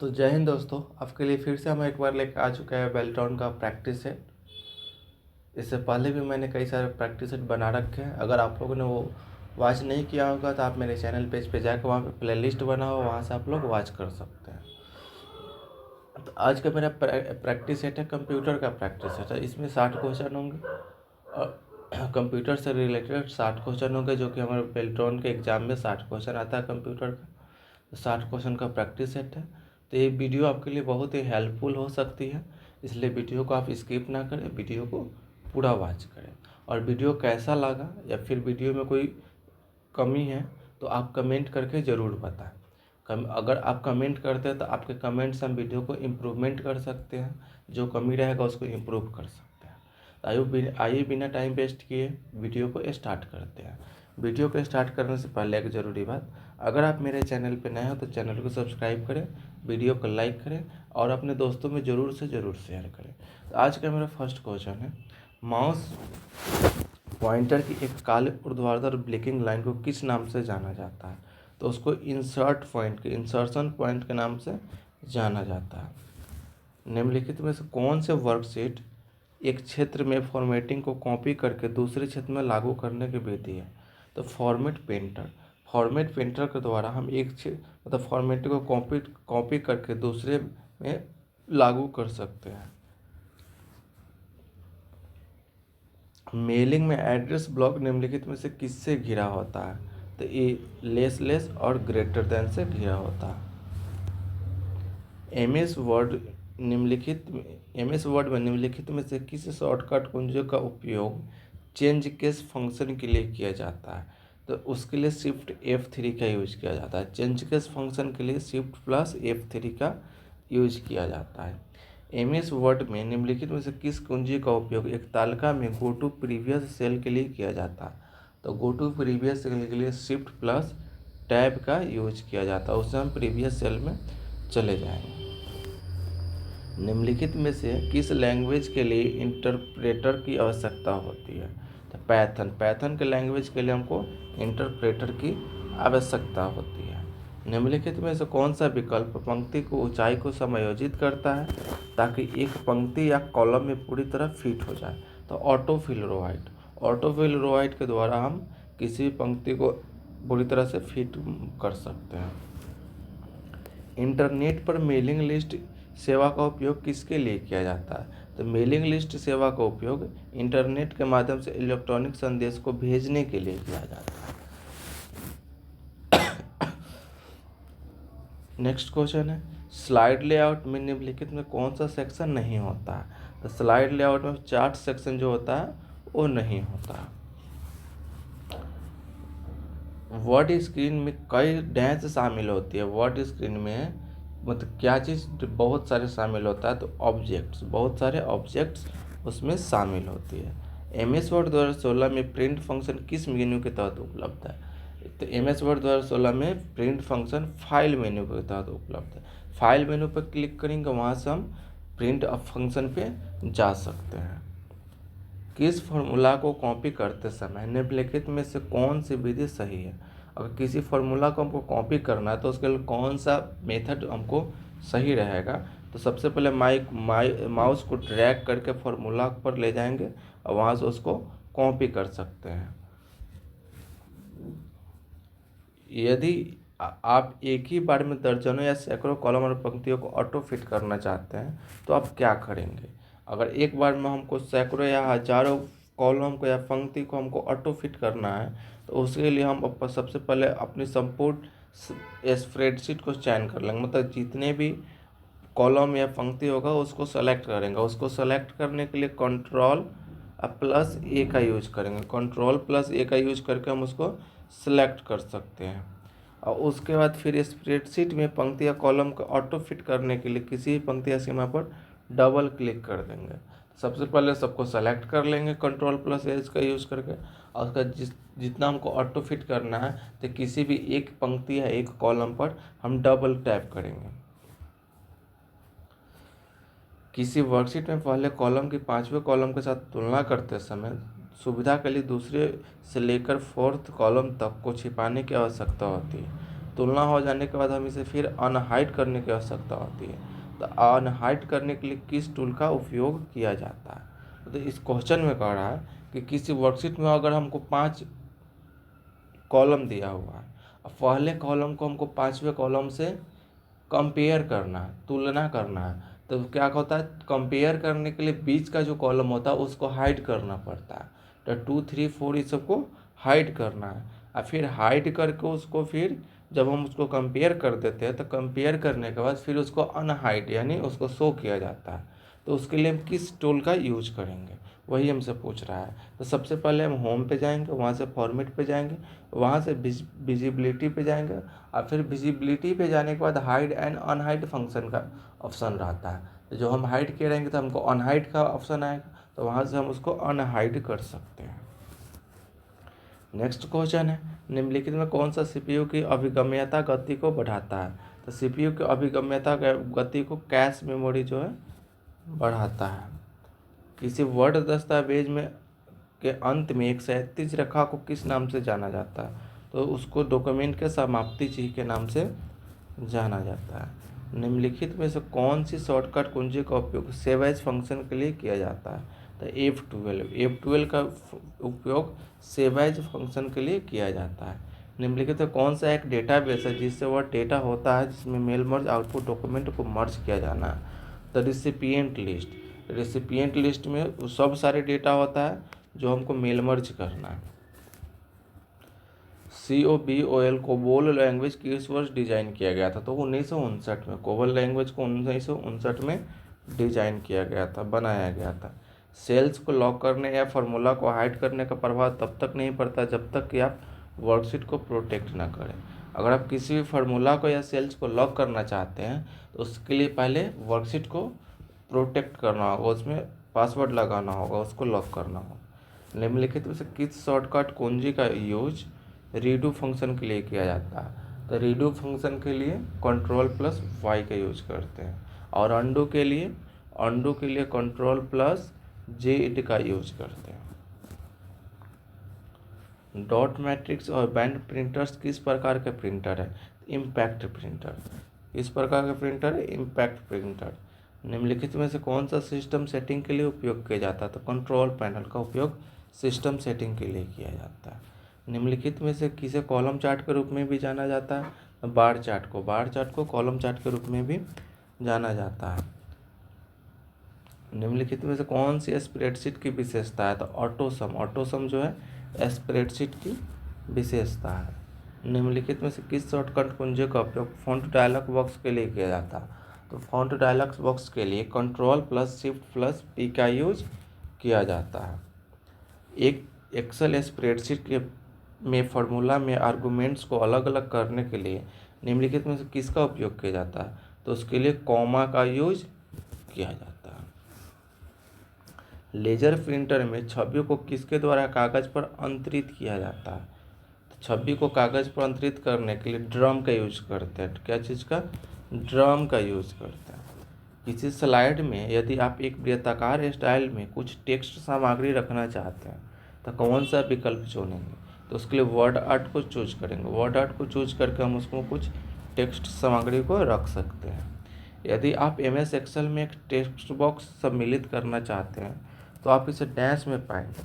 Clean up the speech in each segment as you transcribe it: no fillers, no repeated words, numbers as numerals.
तो जय हिंद दोस्तों, आपके लिए फिर से हम एक बार लेकर आ चुके हैं बेल्ट्रॉन का प्रैक्टिस सेट। इससे पहले भी मैंने कई सारे प्रैक्टिस सेट बना रखे हैं। अगर आप लोगों ने वो वॉच नहीं किया होगा तो आप मेरे चैनल पेज पे जाकर वहाँ पे प्लेलिस्ट बना हो, वहाँ से आप लोग वॉच कर सकते हैं। तो आज का मेरा प्रैक्टिस सेट है, कंप्यूटर का प्रैक्टिस सेट है। इसमें 60 क्वेश्चन होंगे और कंप्यूटर से रिलेटेड 60 क्वेश्चन होंगे, जो कि हमारे बेल्ट्रॉन के एग्ज़ाम में 60 क्वेश्चन आता है कंप्यूटर का। तो 60 क्वेश्चन का प्रैक्टिस सेट है। तो ये वीडियो आपके लिए बहुत ही हेल्पफुल हो सकती है, इसलिए वीडियो को आप स्किप ना करें, वीडियो को पूरा वॉच करें। और वीडियो कैसा लगा या फिर वीडियो में कोई कमी है तो आप कमेंट करके ज़रूर बताएं। अगर आप कमेंट करते हैं तो आपके कमेंट से हम वीडियो को इम्प्रूवमेंट कर सकते हैं, जो कमी रहेगा उसको इम्प्रूव कर सकते हैं। आइए बिना टाइम वेस्ट किए वीडियो को स्टार्ट करते हैं। वीडियो को स्टार्ट करने से पहले एक ज़रूरी बात, अगर आप मेरे चैनल पर नए हो तो चैनल को सब्सक्राइब करें, वीडियो को लाइक करें और अपने दोस्तों में ज़रूर से ज़रूर शेयर करें। तो आज का मेरा फर्स्ट क्वेश्चन है, माउस पॉइंटर की एक काले ऊर्ध्वाधर ब्लिंकिंग लाइन को किस नाम से जाना जाता है? तो उसको इंसर्शन पॉइंट के नाम से जाना जाता है। निम्नलिखित में से कौन से वर्कशीट एक क्षेत्र में फॉर्मेटिंग को कॉपी करके दूसरे क्षेत्र में लागू करने की विधि है? तो फॉर्मेट पेंटर के द्वारा हम मतलब फॉर्मेटिंग को कॉपी करके दूसरे में लागू कर सकते हैं। मेलिंग में एड्रेस ब्लॉक निम्नलिखित में से किससे घिरा होता है? तो ये लेस और ग्रेटर देन से घिरा होता है। एमएस वर्ड में निम्नलिखित में से किस शॉर्टकट कुंजी का उपयोग चेंज केस फंक्शन के लिए किया जाता है? तो उसके लिए शिफ्ट F3 का यूज किया जाता है। चेंज केस फंक्शन के लिए शिफ्ट प्लस F3 का यूज किया जाता है। एमएस वर्ड में निम्नलिखित में से किस कुंजी का उपयोग एक तालिका में गो टू प्रीवियस सेल के लिए किया जाता है? तो गो टू प्रीवियस सेल के लिए शिफ्ट प्लस टैब का यूज किया जाता है, उससे हम प्रीवियस सेल में चले जाएंगे। निम्नलिखित में से किस लैंग्वेज के लिए इंटरप्रेटर की आवश्यकता होती है? तो पैथन के लैंग्वेज के लिए हमको इंटरप्रेटर की आवश्यकता होती है। निम्नलिखित में से कौन सा विकल्प पंक्ति को ऊंचाई को समायोजित करता है ताकि एक पंक्ति या कॉलम में पूरी तरह फिट हो जाए? तो ऑटोफिल रोहाइट के द्वारा हम किसी भी पंक्ति को पूरी तरह से फिट कर सकते हैं। इंटरनेट पर मेलिंग लिस्ट सेवा का उपयोग किसके लिए किया जाता है? तो मेलिंग लिस्ट सेवा का उपयोग इंटरनेट के माध्यम से इलेक्ट्रॉनिक संदेश को भेजने के लिए किया जाता है। नेक्स्ट क्वेश्चन है, स्लाइड लेआउट में निम्नलिखित में कौन सा सेक्शन नहीं होता है? तो स्लाइड लेआउट में चार्ट सेक्शन जो होता है वो नहीं होता। वर्ड स्क्रीन में कई डैश शामिल होती है। वर्ड स्क्रीन में मतलब क्या चीज़ बहुत सारे शामिल होता है? तो बहुत सारे ऑब्जेक्ट्स उसमें शामिल होती है। MS वर्ड 2016 में प्रिंट फंक्शन किस मेन्यू के तहत उपलब्ध है? तो MS वर्ड 2016 में प्रिंट फंक्शन फाइल मेन्यू के तहत उपलब्ध है। फाइल मेन्यू पर क्लिक करेंगे, वहाँ से हम प्रिंट फंक्शन पे जा सकते हैं। किस फॉर्मूला को कॉपी करते समय निम्नलिखित में से कौन सी विधि सही है? अगर किसी फॉर्मूला को हमको कॉपी करना है तो उसके लिए कौन सा मेथड हमको सही रहेगा? तो सबसे पहले माउस को ड्रैग करके फॉर्मूला पर ले जाएंगे और वहाँ से उसको कॉपी कर सकते हैं। यदि आप एक ही बार में दर्जनों या सैकड़ों कॉलम और पंक्तियों को ऑटो फिट करना चाहते हैं तो आप क्या करेंगे? अगर एक बार में हमको सैकड़ों या हजारों कॉलम को या पंक्ति को हमको ऑटो फिट करना है तो उसके लिए हम सबसे पहले अपनी संपूर्ण स्प्रेडशीट को चयन कर लेंगे। मतलब जितने भी कॉलम या पंक्ति होगा उसको सेलेक्ट करेंगे। उसको सेलेक्ट करने के लिए Ctrl+A का यूज करेंगे। Ctrl+A का यूज करके हम उसको सेलेक्ट कर सकते हैं। और उसके बाद फिर स्प्रेडशीट में पंक्ति या कॉलम को ऑटो फिट करने के लिए किसी भी पंक्ति या सीमा पर डबल क्लिक कर देंगे। सबसे पहले सबको सेलेक्ट कर लेंगे Ctrl+A का यूज़ करके, और उसका जितना हमको ऑटो फिट करना है तो किसी भी एक पंक्ति या एक कॉलम पर हम डबल टैप करेंगे। किसी वर्कशीट में पहले कॉलम की 5वें कॉलम के साथ तुलना करते समय सुविधा के लिए दूसरे से लेकर 4th कॉलम तक को छिपाने की आवश्यकता होती है। तुलना हो जाने के बाद हम इसे फिर अनहाइड करने की आवश्यकता होती है। तो अनहाइड करने के लिए किस टूल का उपयोग किया जाता है? तो इस क्वेश्चन में कह रहा है कि किसी वर्कशीट में अगर हमको 5 कॉलम दिया हुआ है, अब पहले कॉलम को हमको 5वें कॉलम से कंपेयर करना है, तुलना करना है, तो क्या होता है, कंपेयर करने के लिए बीच का जो कॉलम होता है उसको हाइड करना पड़ता है। तो 2, 3, 4 इस सबको हाइड करना है, और फिर हाइड करके उसको फिर जब हम उसको कंपेयर कर देते हैं तो कंपेयर करने के बाद फिर उसको अनहाइड यानी उसको शो किया जाता है। तो उसके लिए हम किस टूल का यूज करेंगे, वही हमसे पूछ रहा है। तो सबसे पहले हम होम पे जाएंगे, वहाँ से फॉर्मेट पे जाएंगे, वहाँ से विजिबिलिटी पे जाएंगे, और फिर विजिबिलिटी पे जाने के बाद हाइड एंड अनहाइड फंक्शन का ऑप्शन रहता है। तो जो हम हाइड किए रहेंगे तो हमको अनहाइड का ऑप्शन आएगा, तो वहाँ से हम उसको अनहाइड कर सकते हैं। नेक्स्ट क्वेश्चन है, निम्नलिखित में कौन सा सीपीयू की अभिगम्यता गति को बढ़ाता है? तो सीपीयू की अभिगम्यता गति को कैश मेमोरी जो है बढ़ाता है। किसी वर्ड दस्तावेज में के अंत में 131 रेखा को किस नाम से जाना जाता है? तो उसको डॉक्यूमेंट के समाप्ति चिन्ह के नाम से जाना जाता है। निम्नलिखित में से कौन सी शॉर्टकट कुंजी का उपयोग सेव एज फंक्शन के लिए किया जाता है? तो F12 का उपयोग सेव एज फंक्शन के लिए किया जाता है। निम्नलिखित में कौन सा एक डेटाबेस है जिससे वह डेटा होता है जिसमें मेल मर्ज आउटपुट डॉक्यूमेंट को मर्ज किया जाना है? तो रिसिपिएंट लिस्ट में सब सारे डेटा होता है जो हमको मेल मर्ज करना है। COBOL कोबोल लैंग्वेज किस वर्ष डिजाइन किया गया था? तो 1959 में कोबोल लैंग्वेज को 1959 में डिजाइन किया गया था, बनाया गया था। सेल्स को लॉक करने या फार्मूला को हाइड करने का प्रभाव तब तक नहीं पड़ता जब तक कि आप वर्कशीट को प्रोटेक्ट ना करें। अगर आप किसी भी फार्मूला को या सेल्स को लॉक करना चाहते हैं तो उसके लिए पहले वर्कशीट को प्रोटेक्ट करना होगा, उसमें पासवर्ड लगाना होगा, उसको लॉक करना होगा। निम्नलिखित में से किस शॉर्टकट कुंजी का यूज रीडू फंक्शन के लिए किया जाता है? तो रीडू फंक्शन के लिए Ctrl+Y का यूज करते हैं, और अंडू के लिए Ctrl+Z का यूज करते हैं। डॉट मैट्रिक्स और बैंड प्रिंटर्स किस प्रकार के प्रिंटर है? Impact printer. किस प्रकार का प्रिंटर है? Impact printer. निम्नलिखित में से कौन सा सिस्टम सेटिंग के लिए उपयोग किया जाता है? तो कंट्रोल पैनल का उपयोग सिस्टम सेटिंग के लिए किया जाता है। निम्नलिखित में से किसे कॉलम चार्ट के रूप में भी जाना जाता है? बार चार्ट को कॉलम चार्ट के रूप में भी जाना जाता है। निम्नलिखित में से कौन सी स्प्रेडशीट की विशेषता है? तो ऑटोसम जो है स्प्रेडशीट की विशेषता है। निम्नलिखित में से किस शॉर्टकट कुंजी का उपयोग फॉन्ट डायलॉग बॉक्स के लिए किया जाता है? तो फॉन्ट डायलॉग बॉक्स के लिए Ctrl+Shift+P का यूज किया जाता है। एक एक्सेल स्प्रेडशीट के में फार्मूला में आर्गुमेंट्स को अलग अलग करने के लिए निम्नलिखित में से किसका उपयोग किया जाता है? तो उसके लिए कॉमा का यूज किया जाता है। लेजर प्रिंटर में छवि को किसके द्वारा कागज पर अंतरित किया जाता है? तो छवि को कागज पर अंतरित करने के लिए ड्रम का यूज करते हैं। क्या चीज़ का? ड्रम का यूज करते हैं। किसी स्लाइड में यदि आप एक वृत्ताकार स्टाइल में कुछ टेक्स्ट सामग्री रखना चाहते हैं तो कौन सा विकल्प चुनेंगे? तो उसके लिए वर्ड आर्ट को चूज करेंगे। वर्ड आर्ट को चूज करके हम उसमें कुछ टेक्स्ट सामग्री को रख सकते हैं। यदि आप MS एक्सेल में एक टेक्स्ट बॉक्स सम्मिलित करना चाहते हैं तो आप इसे डैश में पाएंगे।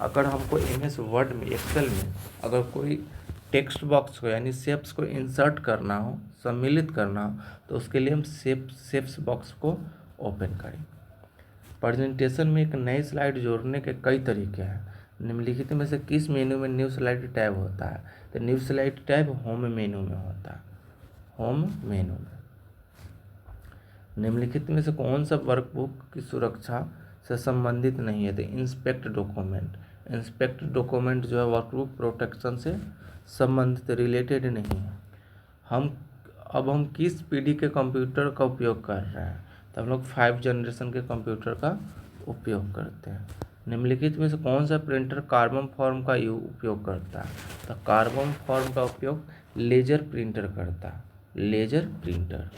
अगर हमको MS वर्ड में एक्सेल में अगर कोई टेक्स्ट बॉक्स को यानी शेप्स को इंसर्ट करना हो, सम्मिलित करना हो, तो उसके लिए हम शेप्स बॉक्स को ओपन करें। प्रेजेंटेशन में एक नई स्लाइड जोड़ने के कई तरीके हैं। निम्नलिखित में से किस मेनू में न्यू स्लाइड टैब होता है? तो न्यू स्लाइड टैब होम मेनू में होता है। होम मेनू में। निम्नलिखित में से कौन सा वर्कबुक की सुरक्षा से संबंधित नहीं है? तो इंस्पेक्ट डॉक्यूमेंट जो है वर्कबुक प्रोटेक्शन से संबंधित रिलेटेड नहीं है। हम किस पीढ़ी के कंप्यूटर का उपयोग कर रहे हैं? तो हम लोग 5 जनरेशन के कंप्यूटर का उपयोग करते हैं। निम्नलिखित में से कौन सा प्रिंटर कार्बन फॉर्म का उपयोग करता है? तो कार्बन फॉर्म का उपयोग लेजर प्रिंटर करता है। Laser printer.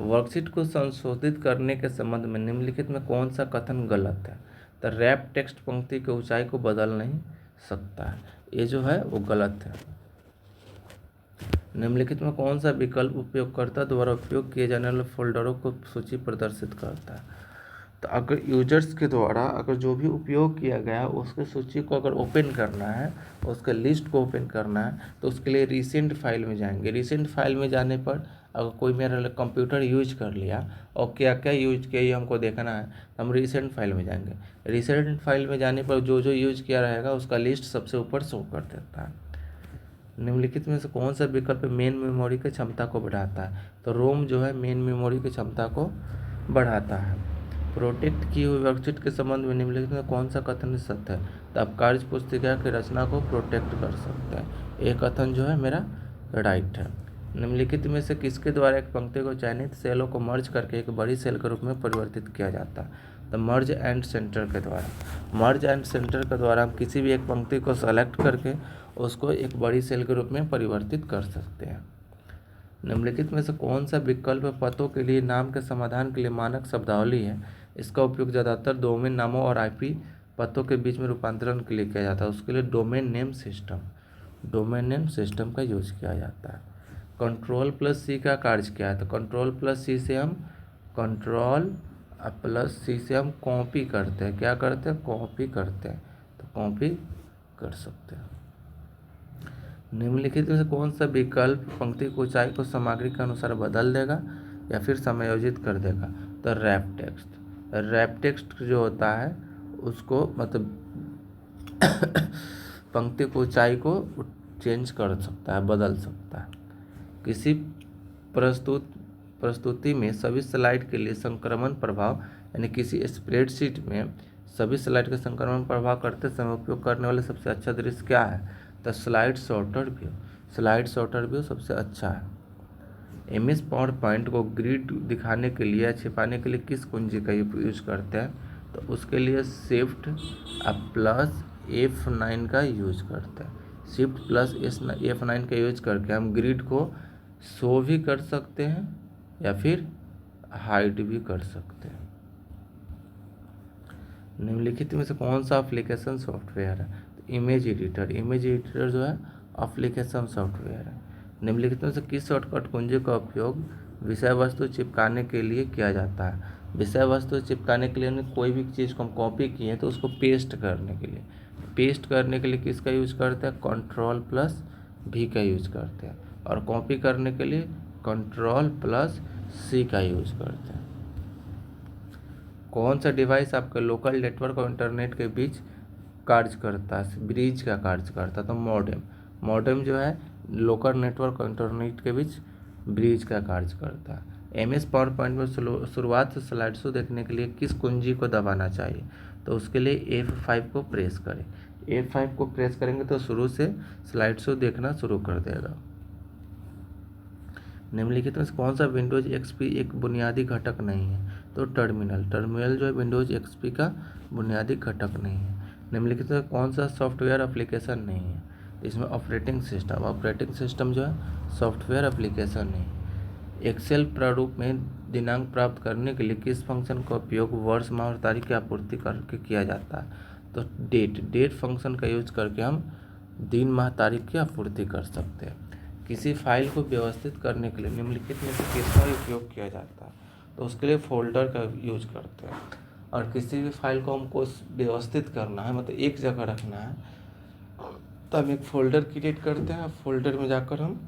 वर्कशीट को संशोधित करने के संबंध में निम्नलिखित में कौन सा कथन गलत है? तो रैप टेक्स्ट पंक्ति की ऊंचाई को बदल नहीं सकता है। ये जो है वो गलत है। निम्नलिखित में कौन सा विकल्प उपयोगकर्ता द्वारा उपयोग किए जाने वाले फ़ोल्डरों को सूची प्रदर्शित करता है? तो अगर यूजर्स के द्वारा अगर जो भी उपयोग किया गया उसके सूची को अगर ओपन करना है, उसके लिस्ट को ओपन करना है, तो उसके लिए रिसेंट फाइल में जाएंगे। रिसेंट फाइल में जाने पर अगर कोई मेरा कंप्यूटर यूज कर लिया और क्या क्या यूज किया ये हमको देखना है, तो हम रिसेंट फाइल में जाएंगे। रिसेंट फाइल में जाने पर जो जो यूज किया रहेगा उसका लिस्ट सबसे ऊपर शो कर देता है। निम्नलिखित में से कौन सा विकल्प मेन मेमोरी की क्षमता को बढ़ाता है? तो रोम जो है मेन मेमोरी की क्षमता को बढ़ाता है। प्रोटेक्ट की हुई वर्कशीट के संबंध में निम्नलिखित में कौन सा कथन सत्य है? तो आप कार्य पुस्तिका की रचना को प्रोटेक्ट कर सकते हैं। ये कथन जो है मेरा राइट है। निम्नलिखित में से किसके द्वारा एक पंक्ति को चयनित सेलों को मर्ज करके एक बड़ी सेल के रूप में परिवर्तित किया जाता है? तो मर्ज एंड सेंटर के द्वारा। मर्ज एंड सेंटर के द्वारा हम किसी भी एक पंक्ति को सेलेक्ट करके उसको एक बड़ी सेल के रूप में परिवर्तित कर सकते हैं। निम्नलिखित में से कौन सा विकल्प पतों के लिए नाम के समाधान के लिए मानक शब्दावली है? इसका उपयोग ज़्यादातर डोमेन नामों और आईपी पतों के बीच में रूपांतरण के लिए किया जाता है। उसके लिए डोमेन नेम सिस्टम का यूज किया जाता है। कंट्रोल प्लस सी का कार्य क्या है? तो कंट्रोल प्लस सी से हम कॉपी करते हैं। क्या करते हैं? कॉपी करते हैं। तो कॉपी कर सकते हैं। निम्नलिखित में से कौन सा विकल्प पंक्ति की ऊंचाई को सामग्री के अनुसार बदल देगा या फिर समायोजित कर देगा? तो रैप टेक्स्ट जो होता है उसको मतलब पंक्ति की ऊंचाई को चेंज कर सकता है, बदल सकता है। किसी प्रस्तुति में सभी स्लाइड के लिए संक्रमण प्रभाव यानी किसी स्प्रेडशीट में सभी स्लाइड के संक्रमण प्रभाव करते समय उपयोग करने वाले सबसे अच्छा दृश्य क्या है? तो स्लाइड सॉर्टर व्यू सबसे अच्छा है। एमएस पावर पॉइंट को ग्रिड दिखाने के लिए या छिपाने के लिए किस कुंजी का यूज करते हैं? तो उसके लिए शिफ्ट प्लस F9 का यूज करते हैं। शिफ्ट प्लस F9 का यूज करके हम ग्रिड को शो भी कर सकते हैं या फिर हाइड भी कर सकते हैं। निम्नलिखित में से कौन सा एप्लीकेशन सॉफ्टवेयर है? तो इमेज एडिटर जो है एप्लीकेशन सॉफ्टवेयर है। निम्नलिखित में से किस शॉर्टकट कुंजी का उपयोग विषय वस्तु चिपकाने के लिए किया जाता है? विषय वस्तु चिपकाने के लिए कोई भी चीज़ को हम कॉपी किए तो उसको पेस्ट करने के लिए किसका यूज करते हैं? कंट्रोल प्लस V का यूज करते हैं। और कॉपी करने के लिए कंट्रोल प्लस C का यूज करते हैं। कौन सा डिवाइस आपके लोकल नेटवर्क और इंटरनेट के बीच कार्य करता है? ब्रिज का कार्य करता है। तो मॉडेम जो है लोकल नेटवर्क और इंटरनेट के बीच ब्रिज का कार्य करता है। एमएस पावर पॉइंट में शुरुआत से स्लाइड शो देखने के लिए किस कुंजी को दबाना चाहिए? तो उसके लिए F5 को प्रेस करें। F5 को प्रेस करेंगे तो शुरू से स्लाइड शो देखना शुरू कर देगा। निम्नलिखित में कौन सा विंडोज एक्सपी एक बुनियादी घटक नहीं है? तो टर्मिनल जो है विंडोज एक्सपी का बुनियादी घटक नहीं है। निम्नलिखित में कौन सा सॉफ्टवेयर एप्लीकेशन नहीं है? इसमें ऑपरेटिंग सिस्टम जो है सॉफ्टवेयर एप्लीकेशन नहीं है। एक्सेल प्रारूप में दिनांक प्राप्त करने के लिए किस फंक्शन का उपयोग वर्ष माह और तारीख की आपूर्ति करके किया जाता है? तो डेट फंक्शन का यूज करके हम दिन माह तारीख की आपूर्ति कर सकते हैं। किसी फाइल को व्यवस्थित करने के लिए निम्नलिखित में से किसका उपयोग किया जाता है? तो उसके लिए फोल्डर का यूज करते हैं। और किसी भी फाइल को हमको व्यवस्थित करना है मतलब एक जगह रखना है तो हम एक फोल्डर क्रिएट करते हैं। फोल्डर में जाकर हम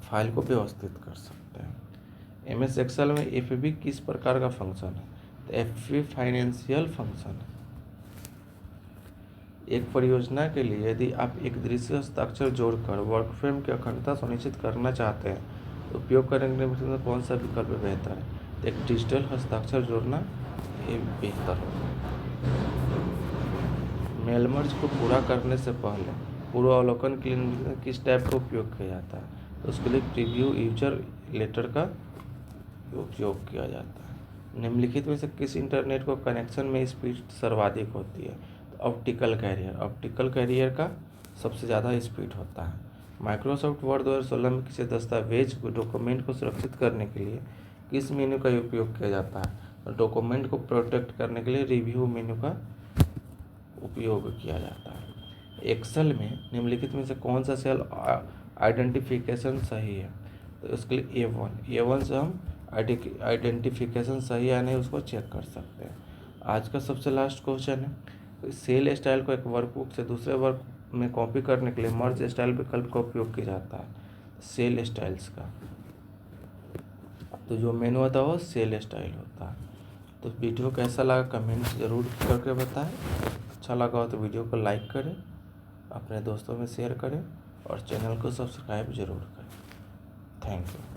फाइल को व्यवस्थित कर सकते हैं। एमएस एक्सेल में एफबी किस प्रकार का फंक्शन है? तो एफबी फाइनेंशियल फंक्शन है। एक परियोजना के लिए यदि आप एक दृश्य हस्ताक्षर जोड़कर वर्कफ्रेम की अखंडता सुनिश्चित करना चाहते हैं तो उपयोग करने में कौन सा विकल्प बेहतर है? तो एक डिजिटल हस्ताक्षर जोड़ना ये बेहतर होगा। मेल मर्ज को पूरा करने से पहले पूर्वावलोकन के लिए किस टैब का उपयोग किया जाता है? तो उसके लिए प्रीव्यू यूजर लेटर का उपयोग किया जाता है। निम्नलिखित में से किस इंटरनेट को कनेक्शन में स्पीड सर्वाधिक होती है? तो ऑप्टिकल कैरियर का सबसे ज़्यादा स्पीड होता है। माइक्रोसॉफ्ट वर्ड 2016 में किसी दस्तावेज को डॉक्यूमेंट को सुरक्षित करने के लिए किस मेन्यू का उपयोग किया जाता है? तो डॉक्यूमेंट को प्रोटेक्ट करने के लिए रिव्यू मेन्यू का उपयोग किया जाता है। एक्सेल में निम्नलिखित में से कौन सा सेल आइडेंटिफिकेशन सही है, तो इसके लिए A1 से हम आइडेंटिफिकेशन सही है या नहीं उसको चेक कर सकते हैं। आज का सबसे लास्ट क्वेश्चन है, सेल स्टाइल को एक वर्कबुक से दूसरे वर्क में कॉपी करने के लिए मर्ज स्टाइल विकल्प का उपयोग किया जाता है, सेल स्टाइल्स का। तो जो मेनू होता है वो सेल स्टाइल होता है। तो वीडियो कैसा लगा कमेंट ज़रूर करके बताएं। अच्छा लगा हो तो वीडियो को लाइक करें, अपने दोस्तों में शेयर करें और चैनल को सब्सक्राइब ज़रूर करें। Thank you.